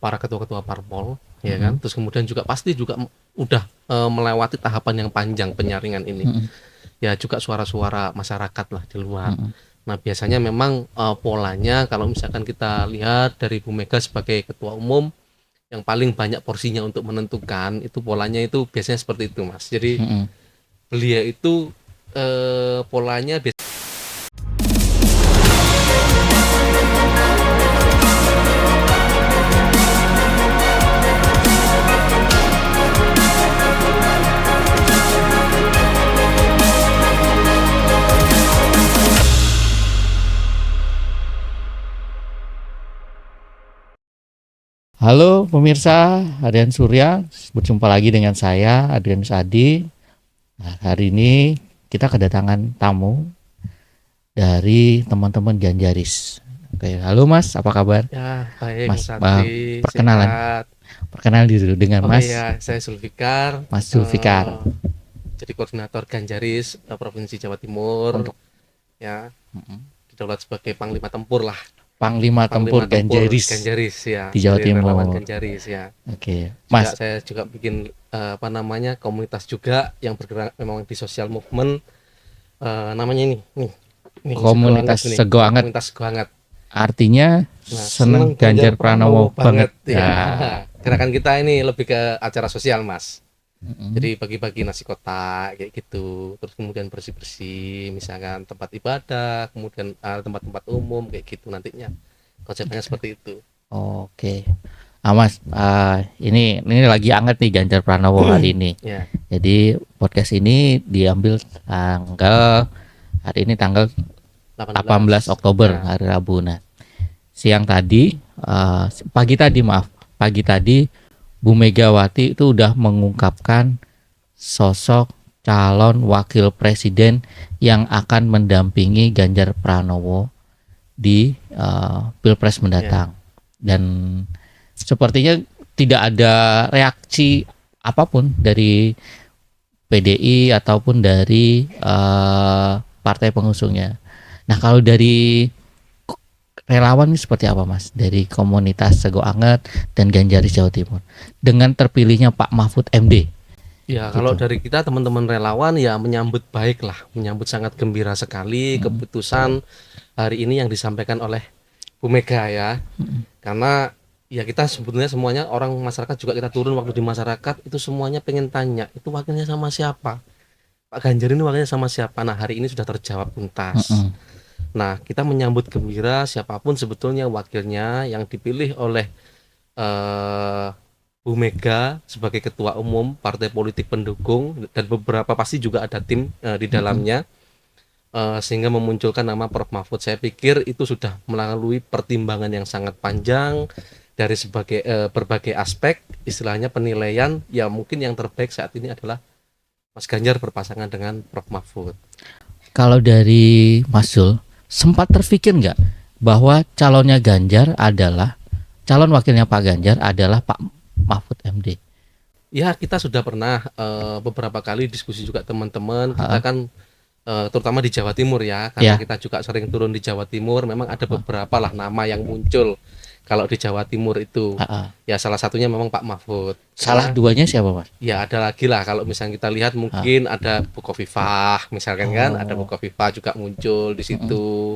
para ketua-ketua parpol, ya kan. Terus kemudian juga pasti juga udah melewati tahapan yang panjang penyaringan ini. Ya juga suara-suara masyarakat lah di luar. Nah biasanya memang polanya kalau misalkan kita lihat dari Bu Mega sebagai ketua umum yang paling banyak porsinya untuk menentukan, itu polanya itu biasanya seperti itu, Mas. Jadi beliau itu polanya Halo pemirsa, Adrian Surya, berjumpa lagi dengan saya, Adrianus Adi. Nah, hari ini kita kedatangan tamu dari teman-teman Ganjaris. Oke, halo Mas, apa kabar? ya baik, Mas, Satri, perkenalan. sehat. Perkenalan dulu dengan Mas. Iya, saya Zulfikar. Mas Zulfikar. Jadi koordinator Ganjaris Provinsi Jawa Timur. Ya, didaulat sebagai Panglima Tempur lah. Panglima Tempur Ganjaris ya, di Jawa dari Timur. relawan Ganjaris ya. Oke, Mas. Saya juga bikin komunitas juga yang bergerak memang di social movement. Namanya ini Komunitas Sego Anget. Komunitas Sego Anget. Artinya seneng Ganjar Pranowo banget. Ya. Gerakan kita ini lebih ke acara sosial, Mas. Jadi bagi-bagi nasi kotak kayak gitu, terus kemudian bersih-bersih misalkan tempat ibadah, kemudian tempat-tempat umum kayak gitu nantinya. Konsepnya seperti itu. Oke. Mas, ini lagi anget nih Ganjar Pranowo hari ini. Ya. Jadi podcast ini diambil hari ini tanggal 18 Oktober, hari Rabu. Nah, pagi tadi Bu Megawati itu udah mengungkapkan sosok calon wakil presiden yang akan mendampingi Ganjar Pranowo di Pilpres mendatang. Dan sepertinya tidak ada reaksi apapun dari PDI ataupun dari partai pengusungnya. Nah, kalau dari relawan ini seperti apa, Mas? Dari komunitas Sego Anget dan Ganjaris Jawa Timur dengan terpilihnya Pak Mahfud MD. Ya, kalau dari kita teman-teman relawan ya menyambut baik lah, menyambut sangat gembira sekali keputusan hari ini yang disampaikan oleh Bu Mega ya. Karena ya kita sebetulnya semuanya orang masyarakat juga kita turun waktu di masyarakat itu semuanya pengen tanya, itu wakilnya sama siapa? Pak Ganjar ini wakilnya sama siapa? Nah, hari ini sudah terjawab tuntas. Nah, kita menyambut gembira siapapun sebetulnya wakilnya yang dipilih oleh Bu Mega sebagai ketua umum partai politik pendukung, dan beberapa pasti juga ada tim di dalamnya, sehingga memunculkan nama Prof Mahfud. Saya pikir itu sudah melalui pertimbangan yang sangat panjang dari berbagai aspek, istilahnya penilaian ya mungkin yang terbaik saat ini adalah Mas Ganjar berpasangan dengan Prof Mahfud. Kalau dari Mas Zul, sempat terpikir nggak bahwa calon wakilnya Pak Ganjar adalah Pak Mahfud MD? Ya, kita sudah pernah beberapa kali diskusi juga teman-teman. Kita kan terutama di Jawa Timur ya, karena kita juga sering turun di Jawa Timur. Memang ada beberapa lah nama yang muncul kalau di Jawa Timur itu. Ya salah satunya memang Pak Mahfud. Salah duanya siapa, Mas? Ya ada lagi lah, kalau misalnya kita lihat mungkin ada Bu Khofifah misalkan kan, ada Bu Khofifah juga muncul di situ.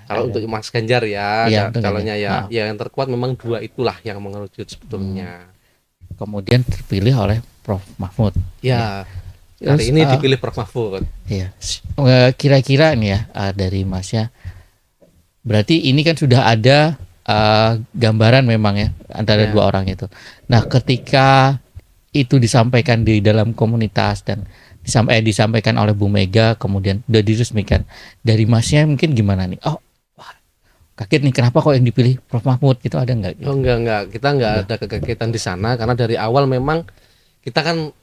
Kalau untuk Mas Ganjar ya, calonnya ya yang terkuat memang dua itulah yang mengerucut sebetulnya. Kemudian terpilih oleh Prof Mahfud. Ya. Hari ini dipilih Prof Mahfud. Iya. Kira-kira nih ya dari Masnya, berarti ini kan sudah ada gambaran memang ya antara dua orang itu. Nah, ketika itu disampaikan di dalam komunitas dan disampaikan oleh Bu Mega, kemudian udah diresmikan, dari Masnya mungkin gimana nih? Oh, kaget nih, kenapa kok yang dipilih Prof Mahfud gitu, ada nggak? Oh enggak, kita nggak ada kekagetan di sana karena dari awal memang kita kan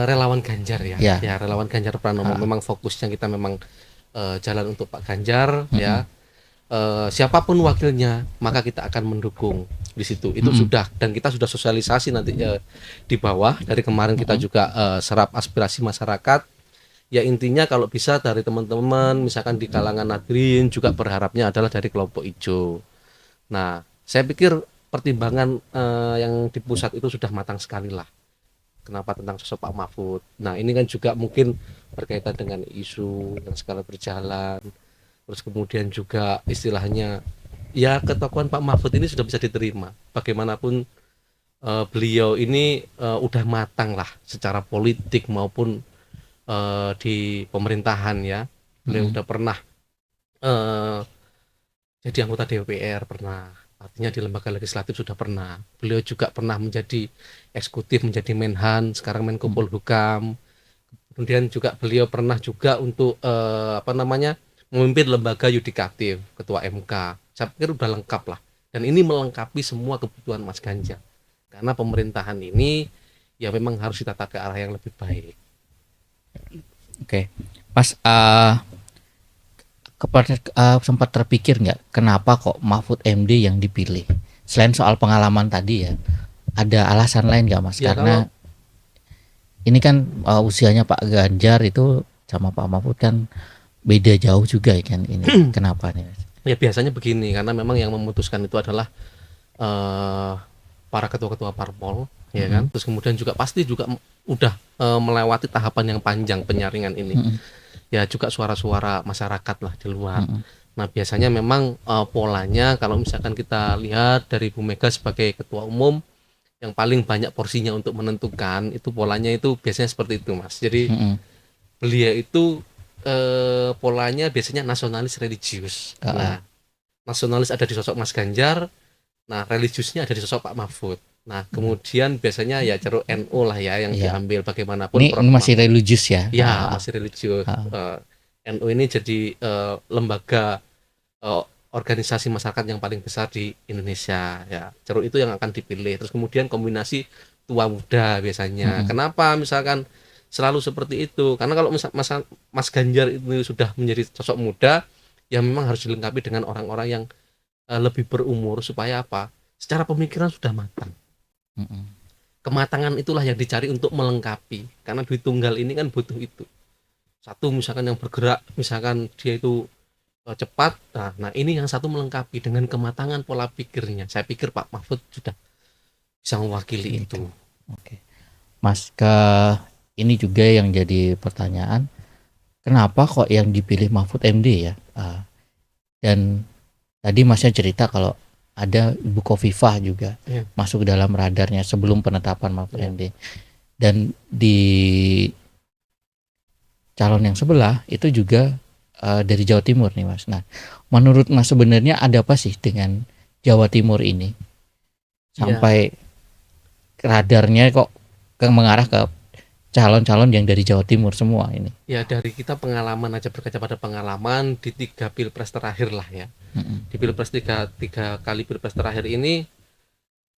relawan Ganjar ya, relawan Ganjar Pranowo. Memang fokusnya kita memang jalan untuk Pak Ganjar ya. Siapapun wakilnya maka kita akan mendukung di situ. Itu sudah, dan kita sudah sosialisasi nanti di bawah. Dari kemarin kita juga serap aspirasi masyarakat. Ya intinya kalau bisa dari teman-teman misalkan di kalangan Nadrin juga berharapnya adalah dari kelompok hijau. Nah, saya pikir pertimbangan yang di pusat itu sudah matang sekali lah. Kenapa tentang sosok Pak Mahfud. Nah ini kan juga mungkin berkaitan dengan isu yang sekarang berjalan, terus kemudian juga istilahnya ya ketokohan Pak Mahfud ini sudah bisa diterima. Bagaimanapun beliau ini udah matang lah secara politik maupun di pemerintahan ya. Beliau udah pernah jadi anggota DPR pernah, artinya di lembaga legislatif sudah pernah. Beliau juga pernah menjadi eksekutif, menjadi Menhan, sekarang Menko Polhukam. Kemudian juga beliau pernah juga untuk memimpin lembaga yudikatif, ketua MK. Saya pikir udah lengkap lah. Dan ini melengkapi semua kebutuhan Mas Ganjar. Karena pemerintahan ini ya memang harus ditata ke arah yang lebih baik. Oke, Mas, sempat terpikir nggak kenapa kok Mahfud MD yang dipilih? Selain soal pengalaman tadi ya, ada alasan lain nggak Mas? Ya, Karena ini kan usianya Pak Ganjar itu sama Pak Mahfud kan beda jauh juga ya kan ini. Kenapa nih? Ya biasanya begini, karena memang yang memutuskan itu adalah para ketua-ketua parpol, ya kan. Terus kemudian juga pasti juga udah melewati tahapan yang panjang penyaringan ini. Ya juga suara-suara masyarakat lah di luar. Nah biasanya memang polanya kalau misalkan kita lihat dari Bu Mega sebagai ketua umum yang paling banyak porsinya untuk menentukan, itu polanya itu biasanya seperti itu Mas. Jadi beliau itu polanya biasanya nasionalis religius. Nah nasionalis ada di sosok Mas Ganjar, nah religiusnya ada di sosok Pak Mahfud. Nah kemudian biasanya ya ceruk NU lah ya yang diambil bagaimanapun. Ini masih religius ya? Ya masih religius. NU ini jadi lembaga organisasi masyarakat yang paling besar di Indonesia ya. Ceruk itu yang akan dipilih. Terus kemudian kombinasi tua muda biasanya. Kenapa misalkan selalu seperti itu? Karena kalau Mas Ganjar itu sudah menjadi sosok muda, ya memang harus dilengkapi dengan orang-orang yang lebih berumur supaya apa? Secara pemikiran sudah matang. Kematangan itulah yang dicari untuk melengkapi, karena duit tunggal ini kan butuh itu. Satu misalkan yang bergerak, misalkan dia itu cepat, nah ini yang satu melengkapi dengan kematangan pola pikirnya. Saya pikir Pak Mahfud sudah bisa mewakili itu. Oke. Mas, ini juga yang jadi pertanyaan, kenapa kok yang dipilih Mahfud MD ya? Dan tadi Masnya cerita kalau ada Ibu Khofifah juga masuk dalam radarnya sebelum penetapan Mahfud MD. Dan di calon yang sebelah itu juga dari Jawa Timur nih Mas. Nah, menurut Mas sebenarnya ada apa sih dengan Jawa Timur ini sampai radarnya kok mengarah ke calon-calon yang dari Jawa Timur semua ini? Ya dari kita pengalaman aja, berkaca pada pengalaman di 3 pilpres terakhir lah ya. Di pilpres tiga kali pilpres terakhir ini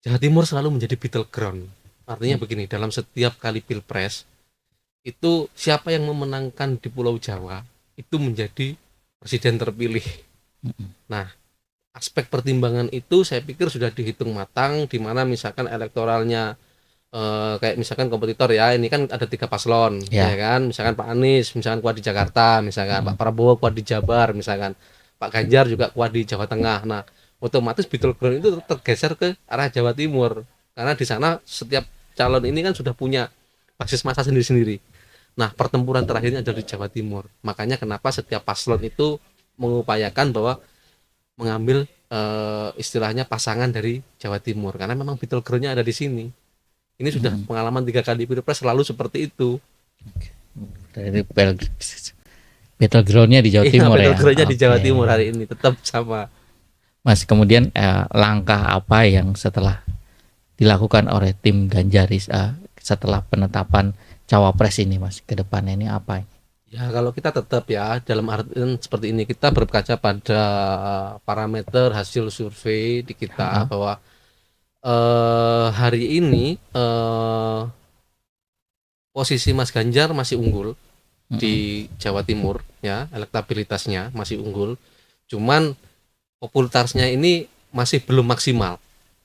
Jawa Timur selalu menjadi battleground. Artinya begini, dalam setiap kali pilpres itu siapa yang memenangkan di Pulau Jawa itu menjadi presiden terpilih. Nah aspek pertimbangan itu saya pikir sudah dihitung matang, di mana misalkan elektoralnya kayak misalkan kompetitor ya, ini kan ada 3 paslon ya kan, misalkan Pak Anies misalkan kuat di Jakarta, misalkan Pak Prabowo kuat di Jabar, misalkan Pak Ganjar juga kuat di Jawa Tengah. Nah otomatis battleground itu tergeser ke arah Jawa Timur, karena di sana setiap calon ini kan sudah punya basis massa sendiri-sendiri. Nah pertempuran terakhirnya ada di Jawa Timur, makanya kenapa setiap paslon itu mengupayakan bahwa mengambil istilahnya pasangan dari Jawa Timur, karena memang battlegroundnya ada di sini. Ini sudah pengalaman 3 kali pilpres selalu seperti itu. Dari battlegroundnya di Jawa Timur ya. Battlegroundnya di Jawa Timur hari ini tetap sama. Mas, kemudian langkah apa yang setelah dilakukan oleh tim Ganjaris setelah penetapan cawapres ini Mas, ke depannya ini apa? Ya kalau kita tetap ya dalam artian seperti ini, kita berkaca pada parameter hasil survei di kita bahwa hari ini posisi Mas Ganjar masih unggul di Jawa Timur ya, elektabilitasnya masih unggul, cuman popularitasnya ini masih belum maksimal.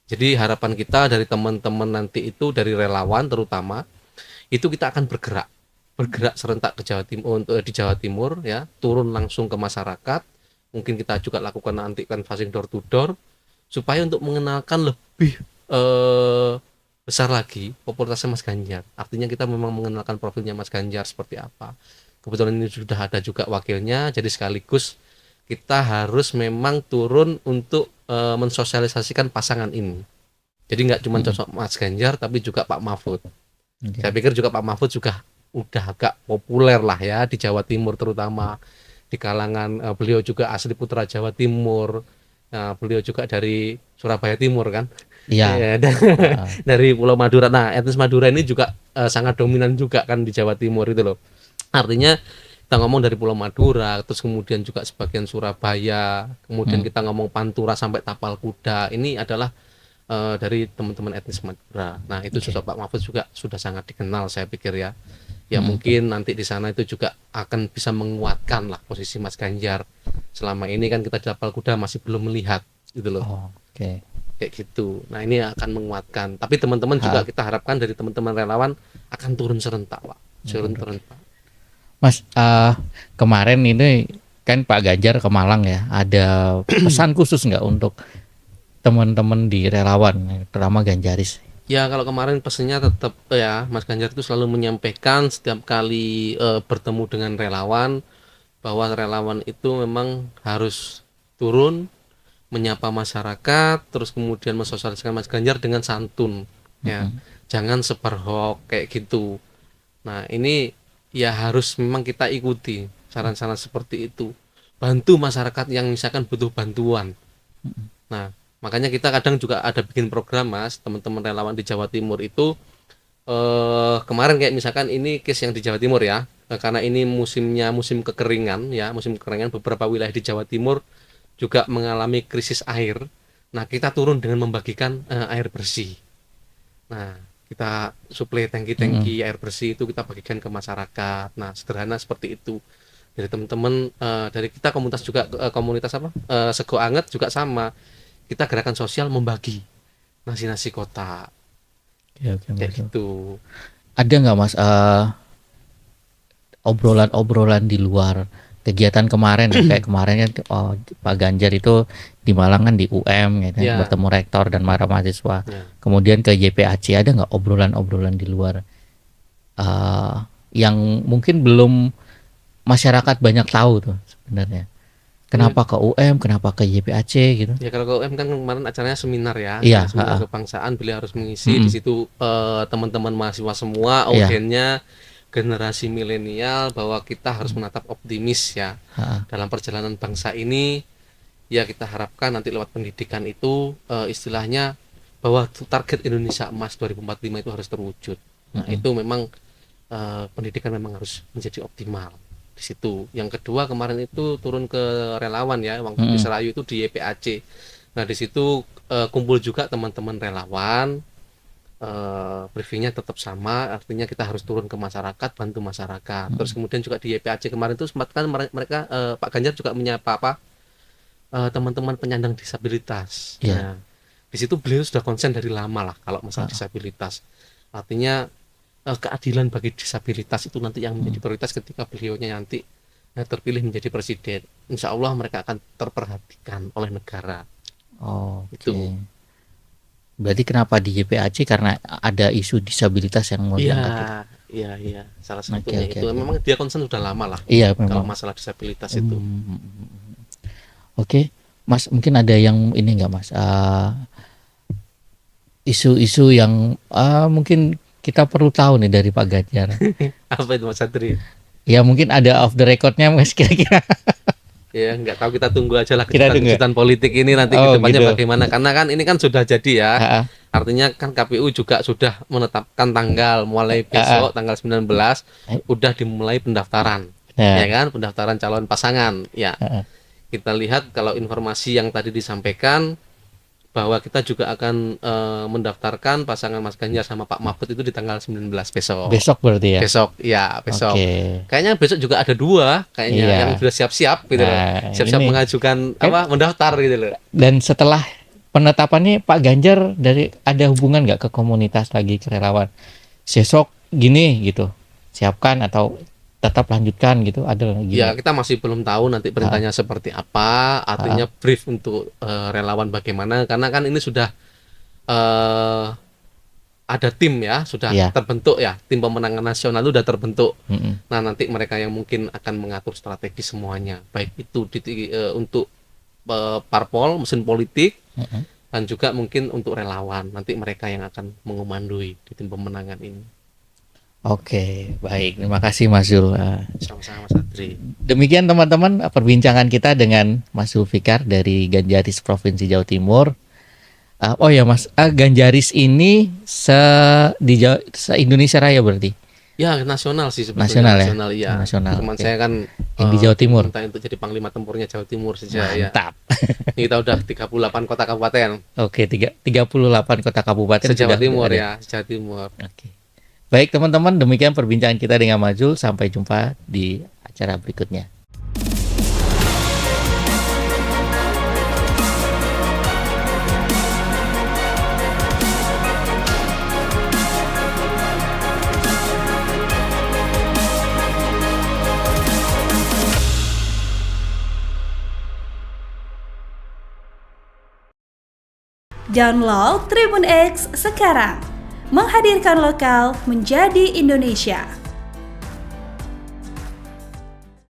Jadi harapan kita dari teman-teman nanti itu, dari relawan terutama, itu kita akan bergerak serentak ke Jawa Timur, untuk di Jawa Timur ya, turun langsung ke masyarakat. Mungkin kita juga lakukan nanti canvassing door to door supaya untuk mengenalkan lebih besar lagi popularitasnya Mas Ganjar. Artinya kita memang mengenalkan profilnya Mas Ganjar seperti apa. Kebetulan ini sudah ada juga wakilnya, jadi sekaligus kita harus memang turun untuk mensosialisasikan pasangan ini. Jadi nggak cuma sosok Mas Ganjar, tapi juga Pak Mahfud. Saya pikir juga Pak Mahfud juga udah agak populer lah ya di Jawa Timur, terutama di kalangan beliau juga asli putra Jawa Timur. Beliau juga dari Surabaya Timur kan. Iya. Dari Pulau Madura. Nah, etnis Madura ini juga sangat dominan juga kan di Jawa Timur itu loh. Artinya kita ngomong dari Pulau Madura, terus kemudian juga sebagian Surabaya, kemudian kita ngomong Pantura sampai Tapal Kuda. Ini adalah dari teman-teman etnis Madura. Nah, itu sosok Pak Mahfud juga sudah sangat dikenal saya pikir ya. Ya mungkin nanti di sana itu juga akan bisa menguatkan lah posisi Mas Ganjar. Selama ini kan kita di Tapal Kuda masih belum melihat gitu loh. Kayak gitu. Nah, ini akan menguatkan. Tapi teman-teman juga kita harapkan dari teman-teman relawan akan turun serentak, Pak. Serentak. Mas, kemarin ini kan Pak Ganjar ke Malang ya. Ada pesan khusus nggak untuk teman-teman di relawan, terutama Ganjaris? Ya, kalau kemarin pesannya tetap ya, Mas Ganjar itu selalu menyampaikan setiap kali bertemu dengan relawan bahwa relawan itu memang harus turun menyapa masyarakat, terus kemudian mensosialisasikan Mas Ganjar dengan santun ya. Jangan seperhok kayak gitu. Nah, ini ya harus memang kita ikuti saran-saran seperti itu. Bantu masyarakat yang misalkan butuh bantuan. Nah, makanya kita kadang juga ada bikin program, Mas, teman-teman relawan di Jawa Timur itu kemarin kayak misalkan ini case yang di Jawa Timur ya, karena ini musim kekeringan ya, musim kekeringan beberapa wilayah di Jawa Timur juga mengalami krisis air. Nah, kita turun dengan membagikan air bersih. Nah, kita suplai tangki-tangki air bersih itu kita bagikan ke masyarakat. Nah, sederhana seperti itu. Dari teman-teman dari kita komunitas juga komunitas apa? Sego Anget juga sama. Kita gerakan sosial membagi nasi-nasi kotak. Kayak gitu. Ada nggak, Mas, obrolan-obrolan di luar kegiatan kemarin kayak kemarin kan Pak Ganjar itu di Malang kan di UM gitu, bertemu rektor dan para mahasiswa. Kemudian ke YPAC, ada nggak obrolan-obrolan di luar yang mungkin belum masyarakat banyak tahu tuh sebenarnya? Kenapa ke UM, kenapa ke YPAC gitu? Ya, kalau ke UM kan kemarin acaranya seminar ya, seminar kebangsaan, beliau harus mengisi di situ teman-teman mahasiswa semua, audiennya generasi milenial, bahwa kita harus menatap optimis ya dalam perjalanan bangsa ini. Ya, kita harapkan nanti lewat pendidikan itu istilahnya bahwa target Indonesia Emas 2045 itu harus terwujud. Nah, itu memang pendidikan memang harus menjadi optimal di situ. Yang kedua, kemarin itu turun ke relawan ya, waktu di Serayu itu di YPAC. Nah, di situ kumpul juga teman-teman relawan. Briefingnya tetap sama, artinya kita harus turun ke masyarakat, bantu masyarakat. Terus kemudian juga di YPAC kemarin itu sempat kan mereka Pak Ganjar juga menyapa teman-teman penyandang disabilitas. Nah, di situ beliau sudah konsen dari lama lah kalau masalah disabilitas. Artinya keadilan bagi disabilitas itu nanti yang menjadi prioritas ketika beliaunya nanti terpilih menjadi presiden. Insya Allah mereka akan terperhatikan oleh negara. Itu. Berarti kenapa di YPAC, karena ada isu disabilitas yang mau diangkat? Iya, salah satunya itu. Memang dia konsen sudah lama lah. Kalau masalah disabilitas itu. Mas, mungkin ada yang ini nggak, Mas? Isu-isu yang mungkin kita perlu tahu nih dari Pak Ganjar. Apa itu, Mas Satri? Ya, mungkin ada off the record-nya, Mas, kira-kira. Ya, nggak tahu, kita tunggu aja lah kejutan politik ini nanti ke depannya bagaimana, karena kan ini kan sudah jadi ya. Artinya kan KPU juga sudah menetapkan tanggal, mulai besok tanggal 19 udah dimulai pendaftaran. Ya kan, pendaftaran calon pasangan. Ya. Kita lihat kalau informasi yang tadi disampaikan bahwa kita juga akan mendaftarkan pasangan Mas Ganjar sama Pak Mahfud itu di tanggal 19 besok. Besok berarti ya? Besok. Kayaknya besok juga ada dua kayaknya yang sudah siap-siap gitu loh. Siap-siap mengajukan mendaftar gitu loh. Dan setelah penetapannya Pak Ganjar ada hubungan nggak ke komunitas lagi, ke relawan? Besok gini gitu, siapkan atau tetap lanjutkan gitu, ada lagi? Ya, kita masih belum tahu nanti perintahnya seperti apa, artinya brief untuk relawan bagaimana, karena kan ini sudah eh ada tim ya, sudah Iya. terbentuk ya, tim pemenangan nasional itu sudah terbentuk. Mm-mm. Nah, nanti mereka yang mungkin akan mengatur strategi semuanya, baik itu untuk parpol, mesin politik, Mm-mm. dan juga mungkin untuk relawan. Nanti mereka yang akan mengomandoi di tim pemenangan ini. Oke, baik. Terima kasih Mas Zul. Sama-sama Mas Adri. Demikian teman-teman perbincangan kita dengan Mas Zulfikar dari Ganjaris Provinsi Jawa Timur. Oh ya Mas, Ganjaris ini se-Indonesia Raya berarti? Ya, nasional sih sebetulnya. Nasional ya? Nasional, iya. Nasional, Cuman oke. saya kan Yang di Jawa Timur. minta untuk jadi Panglima Tempurnya Jawa Timur saja ya. Mantap. Kita udah 38 kota kabupaten Oke, 38 kota kabupaten se-Jawa sudah Timur ada. ya, Jawa Timur. Oke. Baik teman-teman, demikian perbincangan kita dengan Mas Zul. Sampai jumpa di acara berikutnya. Download Tribun X sekarang, menghadirkan lokal menjadi Indonesia.